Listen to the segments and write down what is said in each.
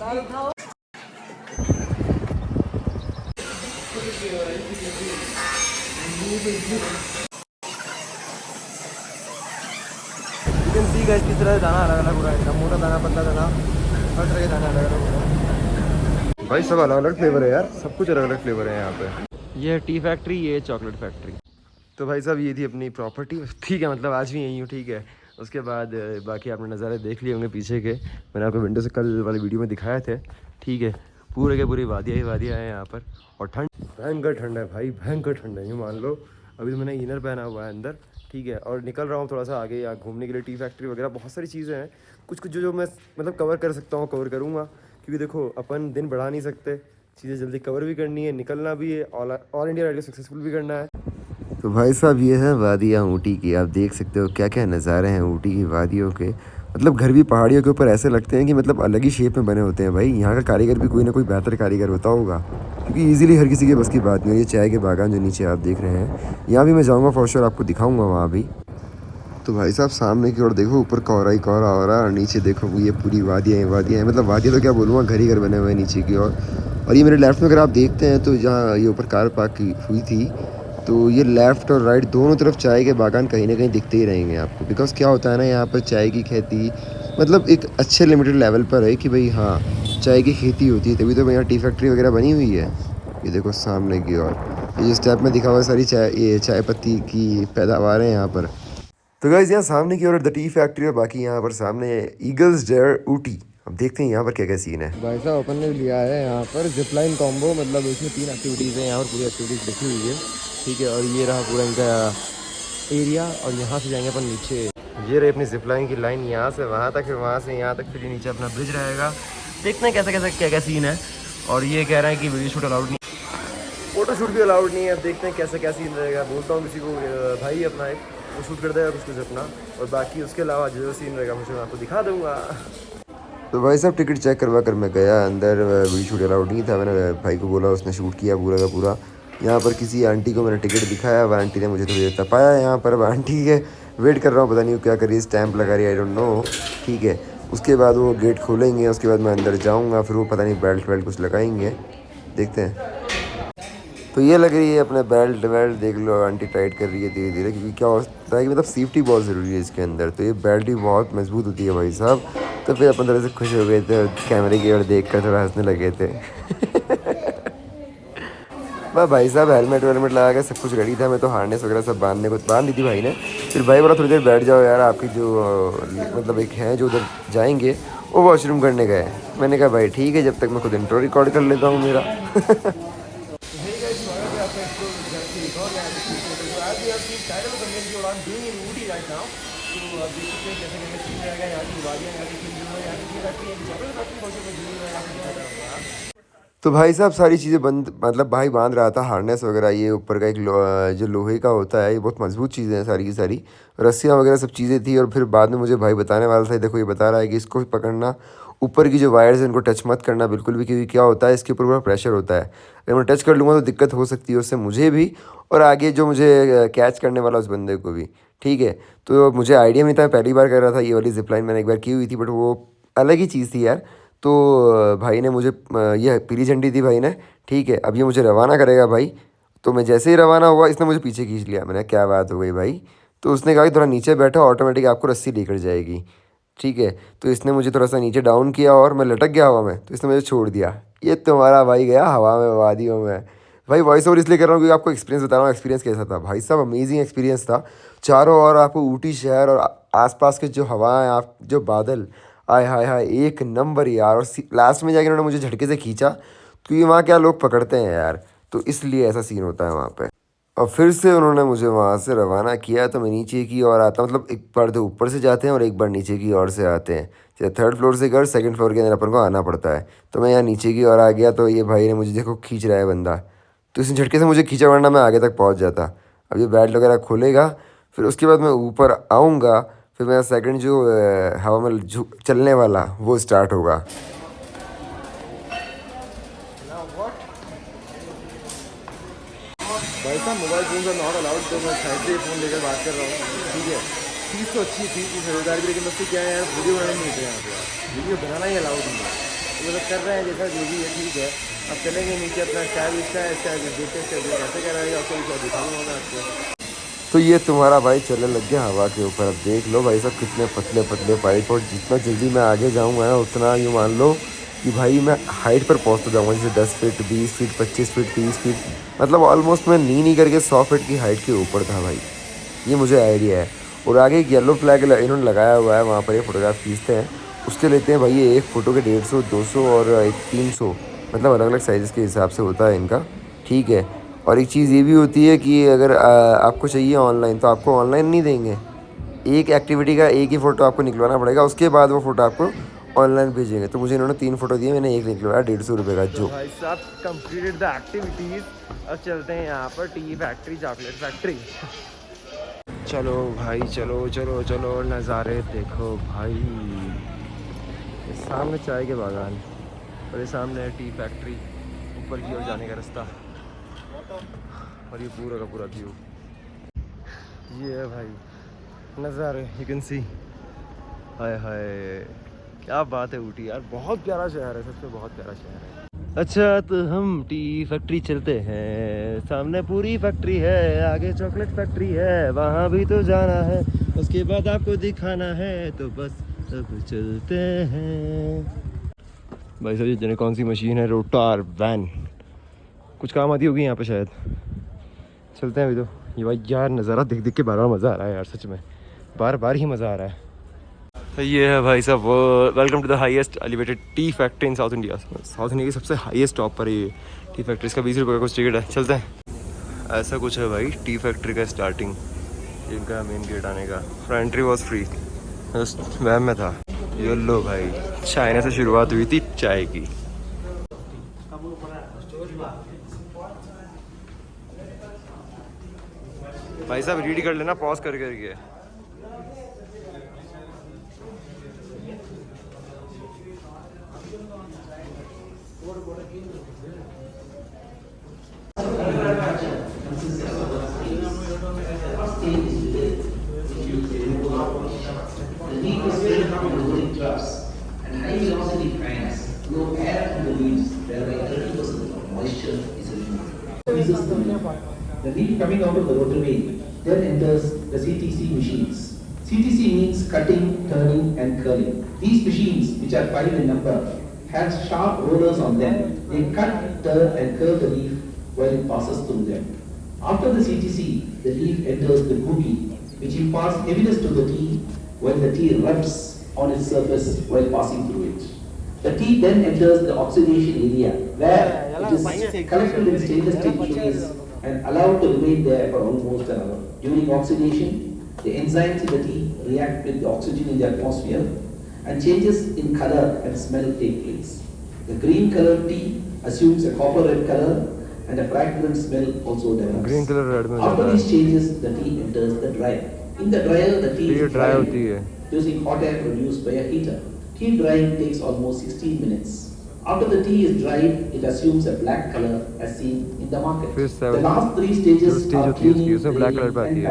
किस तरह दाना अलग अलग हो रहा है, मोटा दाना, पतला दाना, हर तरह के दाना अलग अलग हो रहा है भाई। सब अलग अलग फ्लेवर है यार, सब कुछ अलग अलग फ्लेवर है यहाँ पे। ये टी फैक्ट्री, ये चॉकलेट फैक्ट्री। तो भाई साहब ये थी अपनी प्रॉपर्टी, ठीक है, मतलब आज भी यहीं हूँ, ठीक है। उसके बाद बाकी आपने नज़ारे देख लिए होंगे पीछे के, मैंने आपको विंडो से कल वाली वीडियो में दिखाए थे, ठीक है। पूरे के पूरी वादियाँ ही वादियाँ हैं यहाँ पर, और ठंड भयंकर ठंड है भाई, भयंकर ठंड है, यूँ मान लो। अभी तो मैंने इनर पहना हुआ है अंदर, ठीक है, और निकल रहा हूँ थोड़ा सा आगे यहाँ घूमने के लिए। टी फैक्ट्री वगैरह बहुत सारी चीज़ें हैं, कुछ कुछ जो मैं मतलब कवर कर सकता हूँ कवर करूँगा, क्योंकि देखो अपन दिन बढ़ा नहीं सकते, चीज़ें जल्दी कवर भी करनी है, निकलना भी है, ऑल इंडिया राइड सक्सेसफुल भी करना है। तो भाई साहब ये है वादियाँ ऊटी की, आप देख सकते हो क्या क्या नज़ारे हैं ऊटी की वादियों के। मतलब घर भी पहाड़ियों के ऊपर ऐसे लगते हैं कि मतलब अलग ही शेप में बने होते हैं भाई। यहाँ का कारीगर भी कोई ना कोई बेहतर कारीगर होता होगा, क्योंकि इजीली हर किसी के बस की बात नहीं है। ये चाय के बागान जो नीचे आप देख रहे हैं, यहाँ भी मैं जाऊँगा फॉर श्योर, आपको दिखाऊँगा वहाँ भी। तो भाई साहब सामने की ओर देखो, ऊपर कोहरा ही कोहरा हो रहा है, और नीचे देखो ये पूरी वादियाँ हैं, वादियाँ हैं, मतलब वादियाँ तो क्या बोलूँगा, घर ही घर बने हुए हैं नीचे की ओर। और ये मेरे लेफ्ट में अगर आप देखते हैं तो जहाँ ये ऊपर कार पार्क हुई थी, तो ये लेफ़्ट और राइट दोनों तरफ चाय के बागान कहीं ना कहीं दिखते ही रहेंगे आपको। बिकॉज़ क्या होता है ना, यहाँ पर चाय की खेती मतलब एक अच्छे लिमिटेड लेवल पर है कि भाई हाँ, चाय की खेती होती है, तभी तो यहाँ टी फैक्ट्री वगैरह बनी हुई है। ये देखो सामने की ओर, ये जिस टाइप में दिखा हुआ है सारी ये चाय पत्ती की पैदावार है यहाँ पर। तो गाइस यहाँ सामने की ओर द टी फैक्ट्री, और बाकी यहाँ पर सामने ईगल्स डेयर ऊटी। अब देखते हैं यहाँ पर क्या क्या सीन है। भाई साहब अपन ने लिया है यहाँ पर जिपलाइन कॉम्बो, मतलब इसमें 3 एक्टिविटीज़ हैं यहाँ पर, पूरी एक्टिविटीज़ लिखी हुई है, ठीक है। और ये रहा पूरा इनका एरिया, और यहाँ से जाएंगे अपन नीचे। ये रही अपनी जिपलाइन की लाइन, यहाँ से वहाँ तक, फिर वहाँ से यहाँ तक, फिर नीचे अपना ब्रिज रहेगा। देखते हैं कैसा कैसा क्या क्या सीन है। और ये कह रहे हैं कि वीडियो शूट अलाउड नहीं, फोटो शूट भी अलाउड नहीं है। अब देखते हैं कैसा क्या सीन रहेगा। बोलता हूँ किसी को भाई अपना एक वो शूट कर देगा कुछ कुछ अपना, और बाकी उसके अलावा जो सीन रहेगा मुझे मैं आपको दिखा दूँगा। तो भाई साहब टिकट चेक करवा कर मैं गया अंदर, वीडियो शूट अलाउड नहीं था। मैंने भाई को बोला, उसने शूट किया पूरा का पूरा। यहाँ पर किसी आंटी को मैंने टिकट दिखाया, वह आंटी ने मुझे थोड़ी देर तपाया यहाँ पर। वह आंटी के वेट कर रहा हूँ, पता नहीं वो क्या कर रही है, स्टैंप लगा रही है, आई डोंट नो, ठीक है। उसके बाद वो गेट खोलेंगे, उसके बाद मैं अंदर जाऊँगा, फिर वो पता नहीं बेल्ट वेल्ट कुछ लगाएंगे, देखते हैं। तो ये लग रही है अपने बेल्ट वेल्ट, देख लो आंटी टाइट कर रही है धीरे धीरे, क्योंकि क्या होता है कि मतलब सेफ्टी बहुत ज़रूरी है इसके अंदर। तो ये बेल्ट भी बहुत मजबूत होती है भाई साहब। तो फिर अपन थोड़े से खुश हो गए थे, और कैमरे की ओर देख कर थोड़ा हंसने लगे थे। बस भाई साहब हेलमेट वेलमेट लगा के सब कुछ रेडी था, मैं तो हार्नेस वगैरह सब बांध दी थी भाई ने। फिर भाई बोला थोड़ी देर बैठ जाओ यार, आपकी जो मतलब एक हैं जो उधर जाएंगे वो वॉशरूम करने गए। मैंने कहा भाई ठीक है, जब तक मैं खुद इंट्रो रिकॉर्ड कर लेता हूँ मेरा। तो भाई साहब सारी चीज़ें बंद, मतलब भाई बांध रहा था हार्नेस वगैरह। ये ऊपर का एक जो लोहे का होता है, ये बहुत मजबूत चीज़ें हैं सारी की सारी, रस्सियाँ वगैरह सब चीज़ें थी। और फिर बाद में मुझे भाई बताने वाला था, देखो ये बता रहा है कि इसको पकड़ना, ऊपर की जो वायर्स हैं इनको टच मत करना बिल्कुल भी, क्योंकि क्या होता है इसके ऊपर पूरा प्रेशर होता है। अगर मैं टच कर लूँगा तो दिक्कत हो सकती है उससे मुझे भी, और आगे जो मुझे कैच करने वाला उस बंदे को भी, ठीक है। तो मुझे आइडिया नहीं था, पहली बार कर रहा था। ये वाली जिपलाइन मैंने एक बार की हुई थी, बट वो अलग ही चीज़ थी यार। तो भाई ने मुझे ये पीली झंडी दी भाई ने, ठीक है। अब ये मुझे रवाना करेगा भाई। तो मैं जैसे ही रवाना हुआ, इसने मुझे पीछे खींच लिया। मैंने क्या बात हो गई भाई। तो उसने कहा कि थोड़ा नीचे बैठो, ऑटोमेटिक आपको रस्सी लेकर जाएगी, ठीक है। तो इसने मुझे थोड़ा सा नीचे डाउन किया, और मैं लटक गया हवा में, तो इसने मुझे छोड़ दिया। ये तुम्हारा भाई गया हवा में वादियों में। भाई वॉइस ओवर इसलिए कर रहा हूँ क्योंकि आपको एक्सपीरियंस बता रहा हूँ, एक्सपीरियंस कैसा था भाई साहब। अमेजिंग एक्सपीरियंस था। चारों ओर आपको ऊटी शहर और आसपास के जो हवाएं, आप जो बादल, आय हाय हाय, एक नंबर यार। और लास्ट में जाके उन्होंने मुझे झटके से खींचा, क्योंकि वहाँ क्या लोग पकड़ते हैं यार, तो इसलिए ऐसा सीन होता है वहाँ पे। और फिर से उन्होंने मुझे वहाँ से रवाना किया, तो मैं नीचे की ओर आता, मतलब एक बार तो ऊपर से जाते हैं और एक बार नीचे की ओर से आते हैं। जैसे 3rd फ्लोर से घर, 2nd फ्लोर के अंदर अपन को आना पड़ता है। तो मैं यहाँ नीचे की ओर आ गया, तो ये भाई ने मुझे देखो खींच रहा है बंदा, तो इस झटके से मुझे खींचा, वरना मैं आगे तक पहुँच जाता। अब ये बैट वगैरह खोलेगा, फिर उसके बाद मैं ऊपर आऊँगा, फिर मेरा सेकंड जो हवा में चलने वाला वो स्टार्ट होगा। भाई साहब मोबाइल फोन नॉट अलाउड, तो मैं साइड से फ़ोन लेकर बात कर रहा हूँ, ठीक है। चीज़ तो अच्छी थी, समझदार भी, लेकिन बस क्या है यार, वीडियो बनाने नहीं देते यहाँ पे, वीडियो बनाना ही अलाउड नहीं है। ये लोग कर रहे हैं जैसा जो भी है ठीक है। अब चलेंगे नीचे अपना चाय देखते कैसे कर रहे हैं आपको दिखाऊंगा मैं आपको। तो ये तुम्हारा भाई चलने लग गया हवा के ऊपर। अब देख लो भाई साहब कितने पतले पतले पाइप, और जितना जल्दी मैं आगे जाऊँगा ना उतना यूँ मान लो कि भाई मैं हाइट पर पहुँचता जाऊँगा, जैसे 10 फीट 20 फीट 25 फीट 30 फीट, मतलब ऑलमोस्ट मैं नी करके 100 फीट की हाइट के ऊपर था भाई। ये मुझे आइडिया है। और आगे एक येलो फ्लैग इन्होंने लगाया हुआ है, वहाँ पर ये फ़ोटोग्राफ खींचते हैं, उसके लेते हैं भाई ये एक फ़ोटो के 150 200 और एक 300, मतलब अलग अलग साइज़ के हिसाब से होता है इनका, ठीक है। और एक चीज़ ये भी होती है कि अगर आपको चाहिए ऑनलाइन तो आपको ऑनलाइन नहीं देंगे, एक एक्टिविटी का एक ही फ़ोटो आपको निकलवाना पड़ेगा, उसके बाद वो फ़ोटो आपको ऑनलाइन भेजेंगे। तो मुझे इन्होंने 3 फ़ोटो दिए, मैंने एक निकलवाया 150 रुपये का। जो भाई साहब कंप्लीटेड द एक्टिविटीज़, अब चलते हैं यहाँ पर टी फैक्ट्री चॉकलेट फैक्ट्री। चलो भाई चलो चलो चलो, नज़ारे देखो भाई। ये सामने चाय के बागान और ये सामने है टी फैक्ट्री, ऊपर की ओर जाने का रास्ता, और ये पूरा का पूरा व्यू। ये है भाई नज़ारे, यू कैन सी। हाय हाय क्या बात है ऊटी यार, बहुत प्यारा शहर है, सबसे बहुत प्यारा शहर है। अच्छा तो हम टी फैक्ट्री चलते हैं, सामने पूरी फैक्ट्री है, आगे चॉकलेट फैक्ट्री है, वहाँ भी तो जाना है, उसके बाद आपको दिखाना है, तो बस अब चलते हैं। भाई साहब ये जाने कौन सी मशीन है, रोटार वैन, कुछ काम आती होगी यहाँ पे शायद। चलते हैं अभी तो। ये भाई यार नज़ारा देख देख के बार बार मज़ा आ रहा है यार, सच में बार बार ही मज़ा आ रहा है। तो ये है भाई साहब वो, welcome to the highest elevated tea factory in south India. South India की सबसे हाईएस्ट टॉप पर ये टी फैक्ट्री, इसका 20 रुपये का कुछ टिकट है। चलते हैं। ऐसा कुछ है भाई टी फैक्ट्री का स्टार्टिंग, इनका मेन गेट आने का। एंट्री वॉज फ्री, वैम में था। ये लो भाई चाइना से शुरुआत हुई थी चाय की। भाई साहब रीड कर लेना पॉज कर करके। And high velocity fans blow air from the leaves, thereby 30% of moisture is removed. The leaf coming out of the rotary then enters the CTC machines. CTC means cutting, turning and curling. These machines, which are 5 in number, have sharp rollers on them. They cut, turn and curl the leaf while it passes through them. After the CTC, the leaf enters the goopy, which imparts heaviness to the tea when the tea rubs on its surface while passing through it. The tea then enters the oxidation area where it is collected in stainless steel trays and allowed to remain there for almost an hour. During oxidation, the enzymes in the tea react with the oxygen in the atmosphere and changes in color and smell take place. The green colored tea assumes a copper red color and a fragrant smell also develops. Green color red में After these changes, the tea enters the dryer. In the dryer, the tea is dry dried होती है using hot air produced by a heater. Tea drying takes almost 16 minutes. After the tea is dried, it assumes a black color as seen in the market. The last 3 stages are cleaning, draining and packing.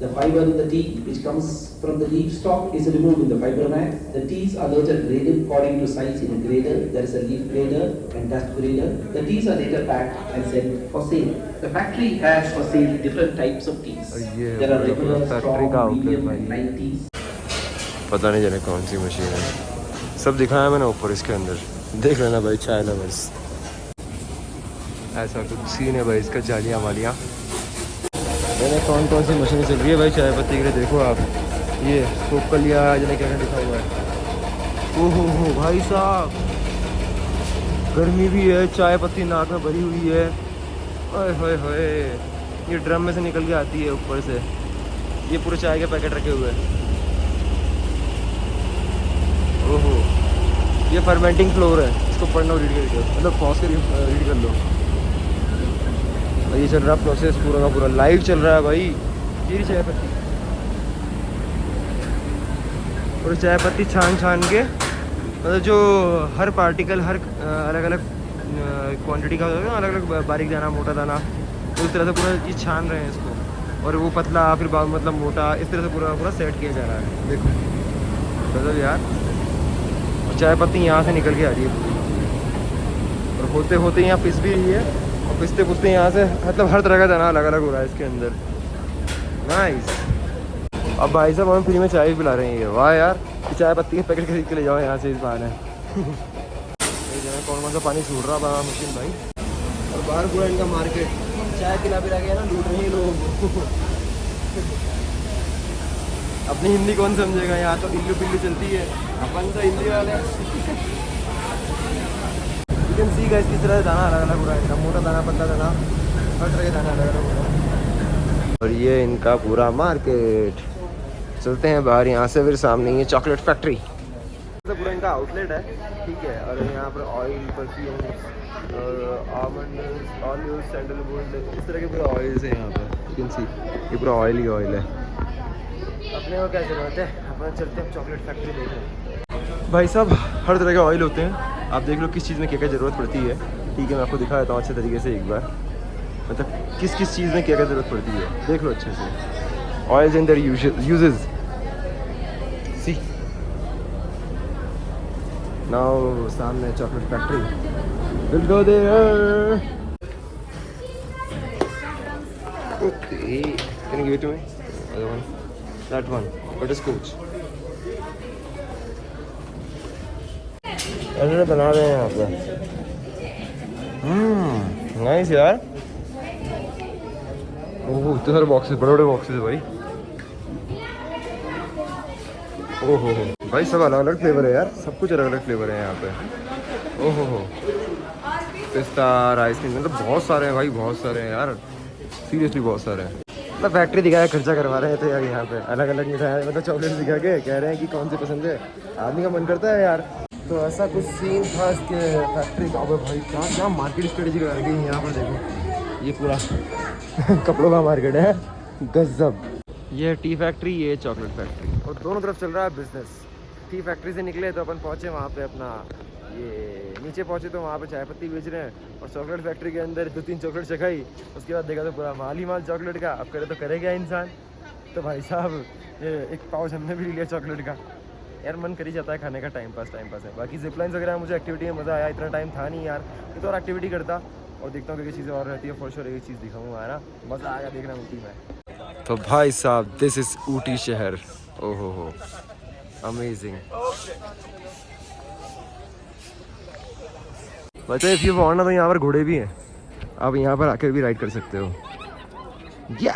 The fiber in the tea, which comes from the leaf stalk, is removed in the fiber mat. The teas are later graded according to size in a grader. There is a leaf grader and dust grader. The teas are later packed and sent for sale. The factory has for sale different types of teas. There are regular, strong, medium and light teas. पता नहीं जाने कौन सी machine है, सब दिखाया मैंने ऊपर इसके अंदर, देख लेना भाई चाय लवर्स। ऐसा कुछ सीन है भाई इसका, जालियाँ वालियाँ। मैंने कौन कौन सी मशीनें चल रही है भाई चाय पत्ती के लिए, देखो आप। ये कोकलिया जाने क्या लिखा हुआ है। ओहो भाई साहब गर्मी भी है, चाय पत्ती नाक में भरी हुई है। ओए होए होए, ये ड्रम में से निकल के आती है ऊपर से। ये पूरे चाय के पैकेट रखे हुए हैं। ओहो ये फर्मेंटिंग फ्लोर है, इसको पढ़ना रीड कर, मतलब पॉज कर रीड कर लो। ये चल रहा प्रोसेस पूरा का पूरा लाइव चल रहा है भाई। ये चाय पत्ती और चाय पत्ती छान छान के, मतलब जो हर पार्टिकल हर अलग अलग क्वांटिटी का होता है, अलग अलग बारीक दाना मोटा दाना, तो इस तरह से पूरा ये छान रहे हैं इसको, और वो पतला फिर मतलब मोटा, इस तरह से पूरा पूरा सेट किया जा रहा है। देखो मतलब यार, और चाय पत्ती यहाँ से निकल के आ रही है पूरी। और होते होते यहाँ पिस भी रही है, और पिसते पुसते यहाँ से मतलब हर तरह का दाना अलग अलग हो रहा है इसके अंदर। नाइस। अब भाई साहब हमें फ्री में चाय भी पिला रहे हैं ये, वाह यार। चाय पत्ती के पैकेट खरीद के ले जाओ यहाँ से इस बहाने। कौन सा पानी छूट रहा बड़ा मुश्किल भाई। और बाहर पूरा इनका मार्केट, चाय पिला पिला के ना लूट रहे हैं लोग। अपनी हिंदी कौन समझेगा, यहाँ तो इल्लू पिल्लू चलती है, अपन तो हिंदी वाले। यू कैन सी गाइस किस तरह दाना अलग अलग हो रहा है, इनका मोटा दाना, पतला दाना, हर तरह के दाना अलग अलग हो रहा है। और ये इनका पूरा मार्केट। चलते हैं बाहर यहाँ से, फिर सामने ये चॉकलेट फैक्ट्री। तो पूरा इनका आउटलेट है, ठीक है। और यहाँ पर oil, perfumes, almond oil, sandalwood, इस तरह के पूरे ऑयल्स हैं यहाँ पर। यू कैन सी ये पूरा ऑयल ही ऑयल है। अपने को क्या ज़रूरत है, अपना चलते हैं चॉकलेट फैक्ट्री देखने। भाई साहब हर तरह के ऑयल होते हैं, आप देख लो किस चीज़ में क्या क्या ज़रूरत पड़ती है, ठीक है। मैं आपको दिखा देता हूँ अच्छे तरीके से एक बार, मतलब किस किस चीज़ में क्या क्या ज़रूरत पड़ती है, देख लो अच्छे से। Oils in their uses, see now सामने chocolate factory, will go there. Okay, can you give it to me, other one, that one, butterscotch. ऐसे बना रहे हैं यहाँ पे। नाइस यार। ओह इतने सारे बॉक्सेस, बड़े बड़े बॉक्सेस है भाई। ओहो हो भाई, सब अलग अलग फ्लेवर है यार, सब कुछ अलग अलग फ्लेवर है यहाँ पे। ओहो हो, पिस्ता, आइसक्रीम, मतलब बहुत सारे हैं भाई, बहुत सारे हैं यार, सीरियसली बहुत सारे हैं। मतलब फैक्ट्री दिखाया, खर्चा करवा रहे हैं तो यार यहाँ पे अलग अलग मिठाई, मतलब चॉकलेट दिखा के कह रहे हैं कि कौन सी पसंद है, आदमी का मन करता है यार। तो ऐसा कुछ सीन था इसके फैक्ट्री का। भाई क्या क्या मार्केट स्ट्रेटेजी लगा रखी है यहाँ पर, देखो ये पूरा कपड़ों का मार्केट है, गजब। ये है टी फैक्ट्री, ये चॉकलेट फैक्ट्री, और दोनों तरफ चल रहा है बिजनेस। टी फैक्ट्री से निकले तो अपन पहुँचे वहाँ पे अपना, ये नीचे पहुँचे तो वहाँ पे चाय पत्ती बेच रहे हैं, और चॉकलेट फैक्ट्री के अंदर 2-3 चॉकलेट चखाई, उसके बाद देखा तो पूरा माल ही माल चॉकलेट का। अब करे तो करे क्या इंसान। तो भाई साहब ये एक पाउच हमने भी लिया चॉकलेट का। यार मन कर ही जाता है खाने का, टाइम पास है। बाकी जिपलाइंस वगैरह मुझे एक्टिविटी में मज़ा आया, इतना टाइम था नहीं यार, तो और एक्टिविटी करता। और देखता हूँ कि चीज़ें और रहती है, फॉर श्योर एक चीज़ दिखाऊंगा है ना, मज़ा आएगा देखना ऊटी में। तो भाई साहब दिस इज़ ऊटी शहर, ओहो हो अमेजिंग। बच्चा इफ़ यू वांट ना, तो यहाँ पर घोड़े भी हैं, आप यहाँ पर आकर भी राइड कर सकते हो। या